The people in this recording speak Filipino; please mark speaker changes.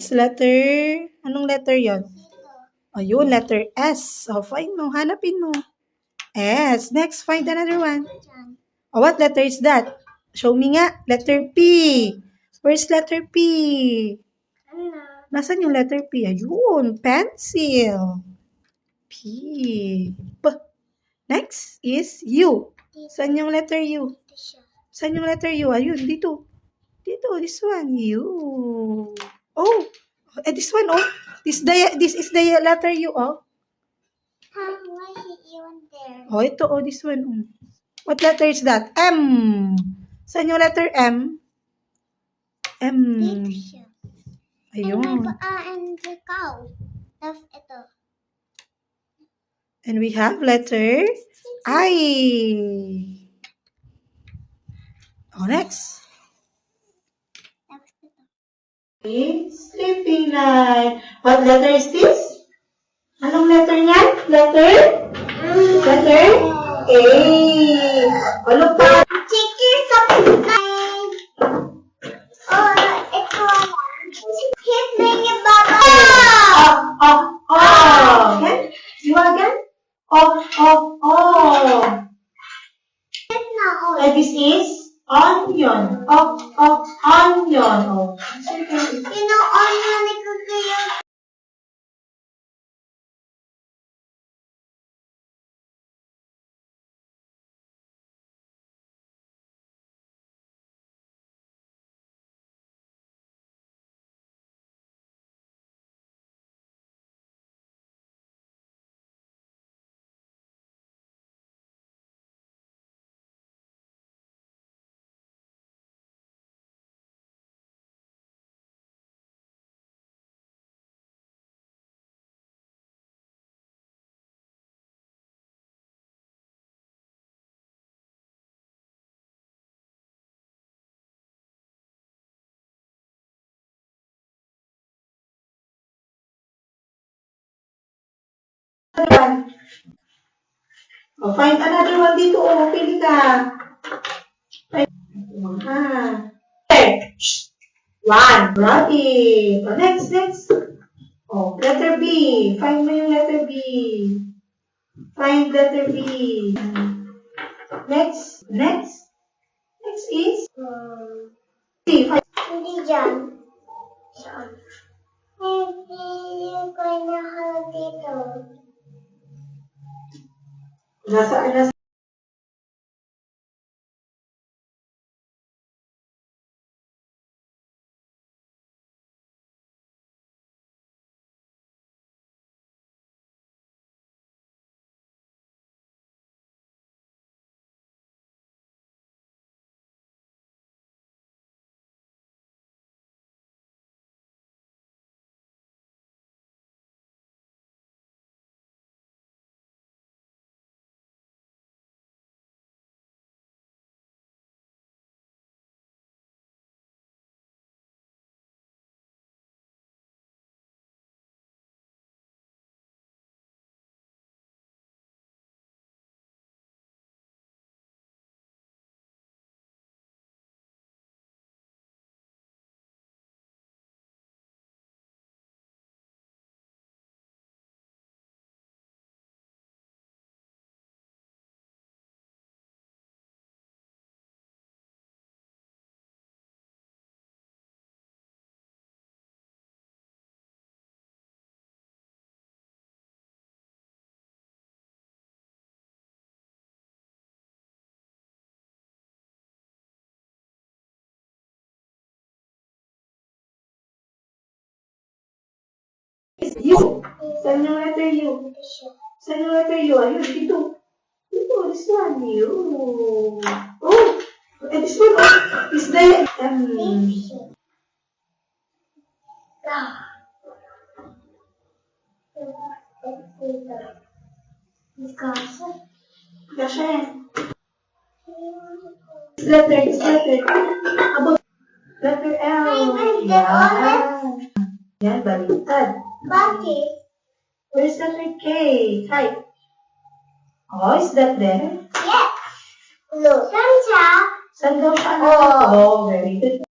Speaker 1: is letter, anong letter yon? Ayun, letter S. O, find mo, hanapin mo. S. Next, find another one. Oh, what letter is that? Show me nga. Letter P. Where's letter P? Nasaan yung letter P? Ayun, pencil. P. Next is U. Saan yung letter U? Saan yung letter U? Ayun, dito. Dito, this one. U. Oh, this one, oh. This is the letter U, oh.
Speaker 2: Why is it even there?
Speaker 1: Oh, ito, oh, this one. Oh. What letter is that? M. Saan yung letter M? M.
Speaker 2: Dito siya.
Speaker 1: Ayun.
Speaker 2: And the cow. Tapos ito.
Speaker 1: And we have letter I. Oh, next.
Speaker 2: Tapos ito.
Speaker 1: Sleeping night. What letter is this? Anong letter niyan? Letter? Letter? A. Ano pa?
Speaker 2: Chicken subscribe. Oh, ito. Hit me yung baba.
Speaker 1: Again? You again?
Speaker 2: Hit na ako.
Speaker 1: And this is onion. Onion. Oh.
Speaker 2: Ino-onion ko kayo.
Speaker 1: Oh, find another one dito. Oh, pili ka. Okay. One. Rabbit. Oh, next. Oh, letter B. Find mo yung letter B. Find letter B. Next is C.
Speaker 2: Hindi dyan. Saan? Hindi yung kanya dito.
Speaker 1: Nasaan? U. Saan yung letter U? Saan yung letter U? Ayun, dito. This one. U. Oh, and this one is the Kasha. Letter. Above. Letter L. Yan, baliktad.
Speaker 2: Bakit?
Speaker 1: Where's letter K? Type. Oh, is that there?
Speaker 2: Yes. Look. Saan siya?
Speaker 1: Saan daw siya?
Speaker 2: Oh.
Speaker 1: Oh, very good.